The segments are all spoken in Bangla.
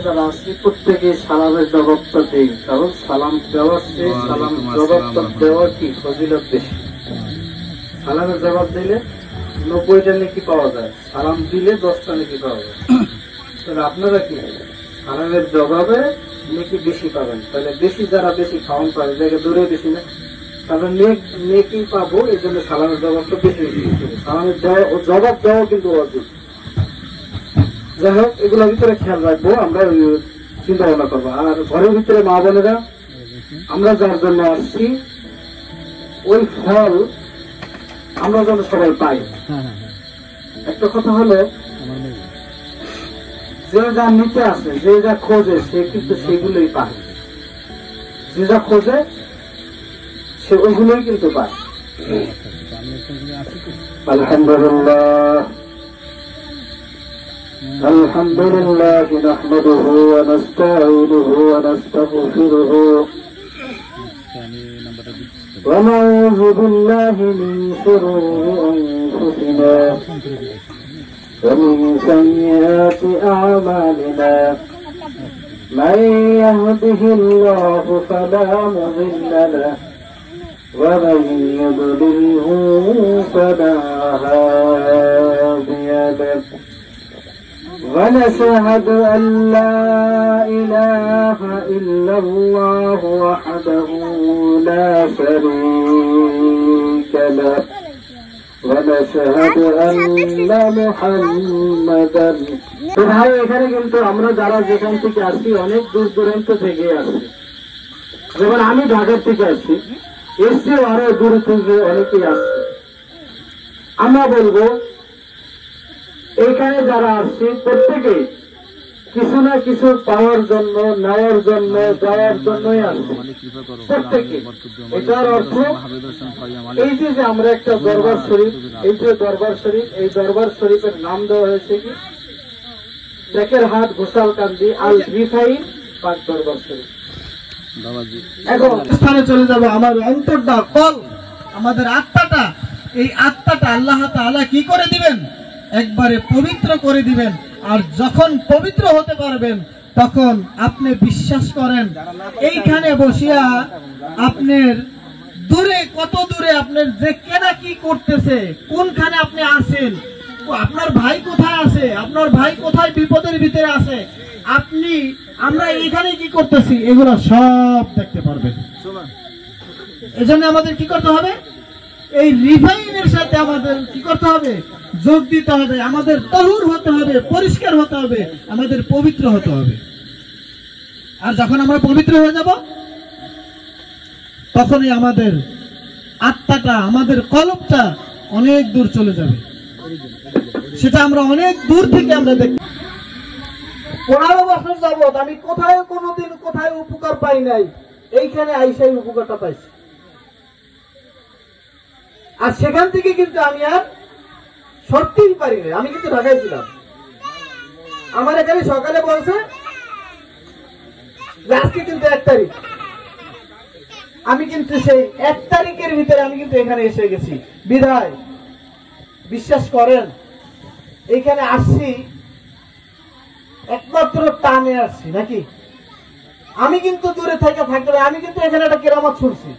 যারা আছি প্রত্যেকে সালামের জবাবটা দিই, কারণ সালাম দেওয়ার চেয়ে সালাম জবাবটা দেওয়ার কি ফজিলত বেশি। সালামের জবাব দিলে 90টা নেকি পাওয়া যায়, সালাম দিলে 10টা নেকি পাওয়া যায়। তাহলে আপনারা কি সালামের জবাবে নেকি বেশি পাবেন, তাহলে বেশি যারা বেশি খাওয়ান পাবে জায়গা দূরে বেশি না, তাহলে নেকি পাবো। এই জন্য সালামের জবাবটা বেশি বেশি। সালামের জবাব দেওয়া কিন্তু অর্জন। যাই হোক, এগুলোর ভিতরে খেয়াল রাখবো, আমরা চিন্তা ভাবনা করবো। আর ঘরের ভিতরে মা বোনেরা, আমরা যার জন্য আসছি ওই ফল আমরা যেন সবাই পাই। একটা কথা হলো, যে যা নিতে আসে, যে যা খোঁজে সে কিন্তু সেগুলোই পায়, যে যা খোঁজে সে ওইগুলোই কিন্তু পায়। আলহামদুলিল্লাহ الحمد لله نحمده ونستعينه ونستغفره ونعوذ بالله من شرور أنفسنا ومن سيئات أعمالنا من يهده الله فلا مضل له ومن يضلله فلا هادي له ونشهد أن لا إله إلا الله وحده لا شريك له ونشهد أن محمدا। ভাই, এখানে কিন্তু আমরা যারা যেখান থেকে আসছি অনেক দূর দূরান্ত থেকে আসছি। যেমন আমি ঢাকার থেকে আসছি, এসছি আরো দূর থেকে অনেকেই আসছে। আমরা বলবো এইখানে যারা আসছি প্রত্যেকে কিছু না কিছু পাওয়ার জন্য, নেওয়ার জন্য, যাওয়ার জন্যই আসছে প্রত্যেকে। এটার অর্থ এই যে আমরা একটা দরবার শরীফ, এই যে দরবার শরীফ, এই দরবার শরীফের নাম দেওয়া হয়েছে কি টেকেরহাট ঘোষালকান্দি আল রিফাইন পাক দরবার শরীফ। এখন স্থানে চলে যাবে আমার অন্তরটা, কল, আমাদের আত্মাটা। এই আত্মাটা আল্লাহ তাআলা কি করে দিবেন? একবারে পবিত্র করে দিবেন। আর যখন পবিত্র হতে পারবেন তখন আপনি বিশ্বাস করেন এইখানে বসিয়া আপনার দূরে, কত দূরে আপনার যে কেনা কি করতেছে, কোনখানে আপনি আছেন, আপনার ভাই কোথায় আছে, আপনার ভাই কোথায় বিপদের ভিতরে আছে, আপনি আমরা এখানে কি করতেছি, এগুলো সব দেখতে পারবেন। এজন্য আমাদের কি করতে হবে? এই রিফাইনের সাথে আমাদের কি করতে হবে? যোগ দিতে হবে। আমাদের তহুর হতে হবে, পরিষ্কার হতে হবে, আমাদের পবিত্র হতে হবে। আর যখন আমরা পবিত্র হয়ে যাব তখনই আমাদের আত্মাটা, আমাদের কলবটা অনেক দূর চলে যাবে। সেটা আমরা অনেক দূর থেকে আমরা দেখব। 15 বছর যাবত আমি কোথায় কোনোদিন কোথায় উপকার পাই নাই, এইখানে আইসাই উপকারটা পাইছি। আর সেখান থেকে কিন্তু আমি আর সরতেই পারি না। আমি কিন্তু ঢাকায় ছিলাম, আমার এখানে সকালে বলছে আজকে কিন্তু 1 তারিখ, আমি কিন্তু সেই 1 তারিখের ভিতরে আমি কিন্তু এখানে এসে গেছি। বিধায় বিশ্বাস করেন এইখানে আসছি একমাত্র টানে আসছি নাকি। আমি কিন্তু দূরে থেকে থাকতে, আমি কিন্তু এখানে একটা কেরামত শুনছি।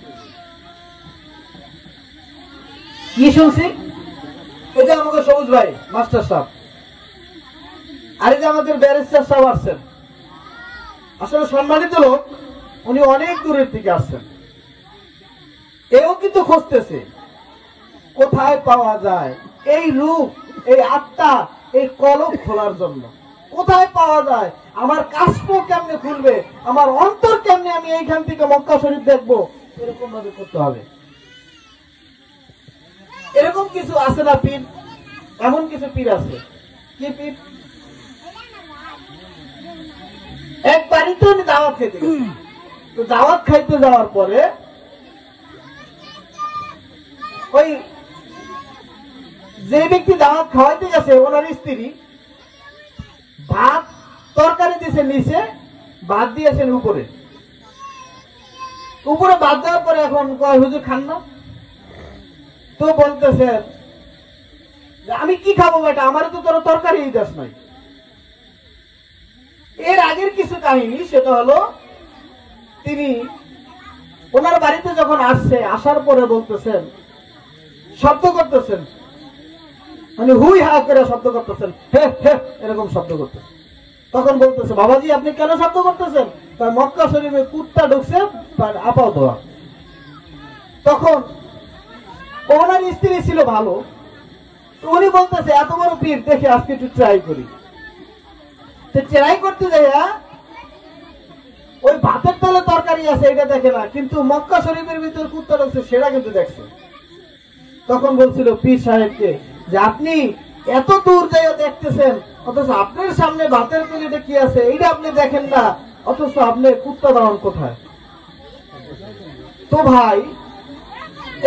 কি শুনছি? এই যে আমাদের সবুজ ভাই মাস্টার সাহেব, আর এই যে আমাদের ব্যারিস্টার সাহেব আসছেন, আসলে সম্মানিত লোক, উনি অনেক দূরের থেকে আসছেন। এও কিন্তু খুঁজতেছে কোথায় পাওয়া যায় এই রূপ, এই আত্মা, এই কলব খোলার জন্য। কোথায় পাওয়া যায়, আমার কাশপ কেমনে খুলবে, আমার অন্তর কেমনে আমি এইখান থেকে মক্কা শরীফ দেখবো, এরকম ভাবে করতে হবে। এরকম কিছু আছে না পীর? এমন কিছু পীর আছে। কি পীর? এক বাড়িতে আমি দাওয়াত খাইতে গেছি। তো দাওয়াত খাইতে যাওয়ার পরে ওই যে ব্যক্তি দাওয়াত খাওয়াইতে গেছে ওনার স্ত্রী ভাত তরকারি দিয়েছে নিচে, ভাত দিয়েছেন উপরে। উপরে ভাত দেওয়ার পরে এখন কয় হুজুর খান না? তো বলতেছে আমি কি খাবো বেটা, আমার তো তোর তরকারি দাস নাই। এর আগের কিছু কাহিনী, সেটা হলো তিনি ওনার বাড়িতে যখন আসছে, আসার পরে বলতেছেন, শব্দ করতেছেন, মানে হুই হা করে শব্দ করতেছেন, হে হে এরকম শব্দ করতেছেন। তখন বলতেছে, বাবাজি আপনি কেন শব্দ করতেছেন? তার মক্কা শরীফে কুত্তা ঢুকছে, আপাও দেওয়া। তখন ওনার স্ত্রী ছিল ভালো, উনি বলতেছে এত বড় পীর দেখে আজকে একটু ট্রাই করি। ট্রাই করতে যাইয়া ওই ভাতের তলে তরকারি আছে এটা দেখে না, কিন্তু মক্কা শরীফের ভিতরে কুত্তা ঢুকছে সেটা কিন্তু দেখছে। তখন বলছিল পীর সাহেবকে যে আপনি এত দূর যাইয়া দেখতেছেন, অথচ আপনার সামনে ভাতের প্লেটে কি আছে এইটা আপনি দেখেন না, অথচ আপনি কুত্তা দাঁড়ান কোথায়? তো ভাই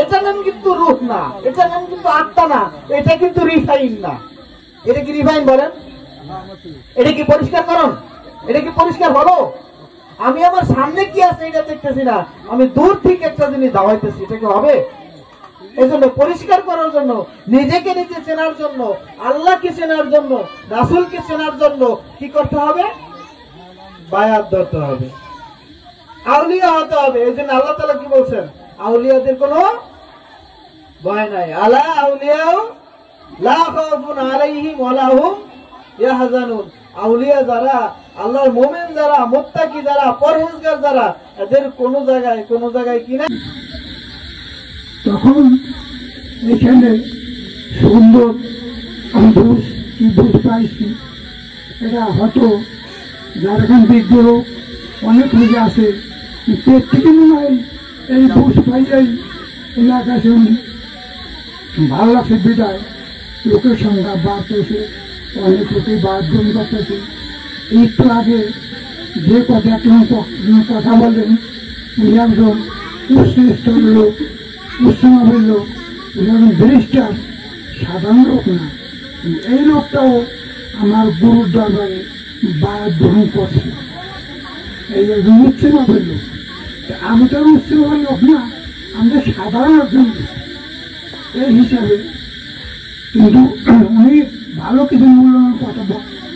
এটার নাম কিন্তু রূহ না, এটার নাম কিন্তু আত্মা না, এটা কিন্তু রিফাইন না। এটা কি রিফাইন বলেন? এটা কি পরিষ্কার করুন? এটা কি পরিষ্কার হলো? আমি আমার সামনে কি আছে এটা দেখতেছি না, আমি দূর থেকে একটা জিনিস দাওয়াইতেছি, এটা কি হবে? এই জন্য পরিষ্কার করার জন্য, নিজেকে নিজে চেনার জন্য, আল্লাহকে চেনার জন্য, রাসূলকে চেনার জন্য কি করতে হবে? বায়াত ধরতে হবে, আউলিয়া হতে হবে। এই জন্য আল্লাহ তাআলা কি বলছেন? আউলিয়াদের কোনো ভয় নাই। আলা আউলিয়াউ লা খাউফুন আলাইহিম ওয়া লা হুম ইয়াহজানুন। আউলিয়া যারা, আল্লাহর মুমিন যারা, মুত্তাকি যারা, পরহেজগার যারা, এদের কোনো জায়গায় কি না। তখন এখানে সুন্দর বুঝ কি বুঝ পাইছি, এটা হয়তো যার এখান বিগ্রহ অনেক বুঝে আছে, পেট থেকে মনে হয় এই বুঝ পাইয়াই এলাকায় ভালো লাগছে। বিদায় লোকের সংখ্যা বাড়তেছে, অনেক লোকে বাথরুম করতেছে। একটু আগে যে কথা কথা বলেন, উনি একজন উচ্চ স্তরের লোক, উচ্চমানের লোক, উনি একজন ব্যারিস্টার, সাধারণ লোক না। এই লোকটাও আমার গুরুর দরবারে বায়াত গ্রহণ করছে, এই একজন উচ্চমানের লোক। আমি তো উচ্চমানের লোক না, আমাদের সাধারণ একজন এই হিসাবে। কিন্তু উনি ভালো কিছু মূল্যবান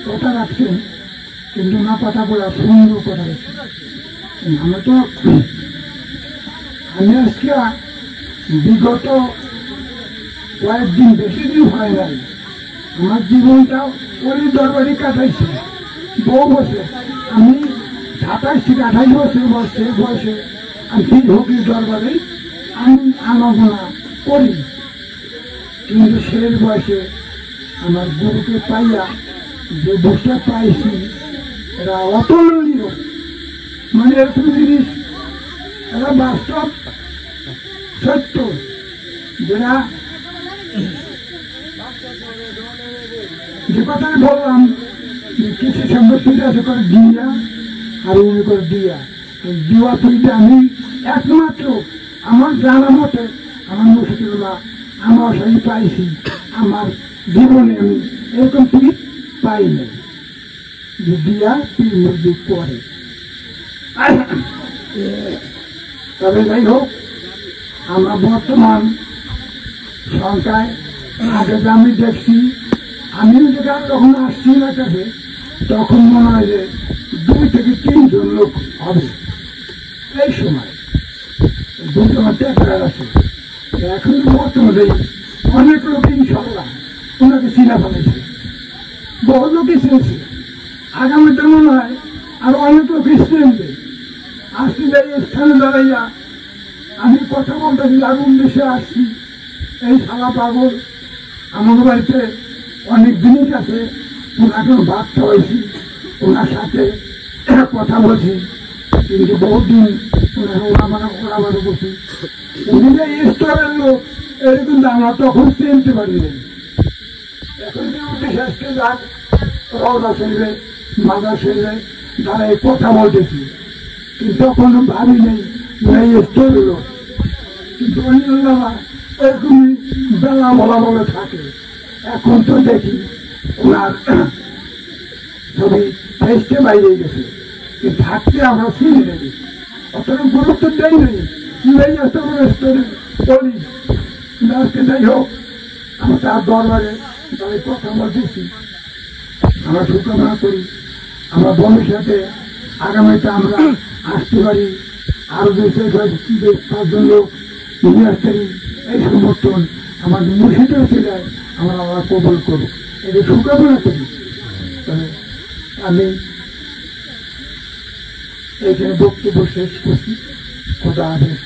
কথা রাখছেন, কিন্তু না কথাগুলো সুন্দর কথা রাখছেন। আমি আজকে বিগত কয়েকদিন, বেশি দিন হয় নাই, আমার জীবনটা ওই দরবারে কাটাইছে বহু বছর। আমি 27 থেকে 28 বছর বয়সে আমি ভক্তির দরবারে আমি আনাগোনা করি, কিন্তু শেষ বয়সে আমার গুরুকে পাইয়া যে বুঝতে পাইছি এরা অতুলনীয়। মানে এরকম জিনিস এরা বাস্তব সত্য, যেটা যে কথা আমি বললাম যে কিছু সঙ্গে পূজা আছে করে দিয়া আর উনি করে দিয়া, দিওয়া পূজা আমি একমাত্র আমার জানা মতে আমার মুর্শিদুল্লাহ আমার সেই পাইছি। আমার জীবনে আমি এরকম পীর পাই নাই যে দিয়া পীর মুরগি করে। তবে যাই হোক, আমরা বর্তমান সংখ্যায় আগে যে আমি দেখছি, আমিও যেটা যখন আসছি না কাছে, তখন মনে হয় যে 2 থেকে 3 জন লোক হবে। এই সময় 2 জন টেকার আছে। এখন বর্তমানে অনেক লোক ইনশাল্লাহ ওনাকে চিনা ফেলেছে, বহু লোকই চিনেছে। আগামীতে মনে হয় আর অনেক লোক চিনবে। আসতে যাই স্থানে দাঁড়াইয়া আমি কথা বলতেছি, আগুন দেশে আসছি, এই শালা পাগল আমার বাড়িতে অনেক জিনিস আছে, ওনাকে ভাত খাওয়াইছি, ওনার সাথে কথা বলছি, কিন্তু বহুদিন ওনাকে ওরা বলছি। উনি যে স্তরের লোক এরকম আমরা তখন চিনতে পারিনি। এখন যে উদ্দেশ্যে আসতে যাক রওনা শরীরে, মাদার শরীরে দাঁড়ায় কথা বলতেছি, কিন্তু তখন ভাবি নেই এই স্তরের লোক। কিন্তু এরকমই বেলা বলা বলে থাকে। এখন তো দেখি ওনার ছবি ফেসতে বাইরে গেছে, কিন্তু থাকতে আমরা চিনি নেই, অতটা গুরুত্ব দেই নেই। বলি আজকে যাই হোক, আমরা তার দরবারে তাদের কথা বলতেছি, আমরা শুভকামনা করি আমরা ভবিষ্যতে আগামীতে আমরা আসতে পারি, আরো যে 5 জন লোক নিয়ে আসতে পারি, এই সমর্থন আমাদের মুর্শিদের ছিল আমরা কবুল করব, এটা শুকামনা করি। তবে আমি এখানে বক্তব্য শেষ করছি। খোদা হাফেজ।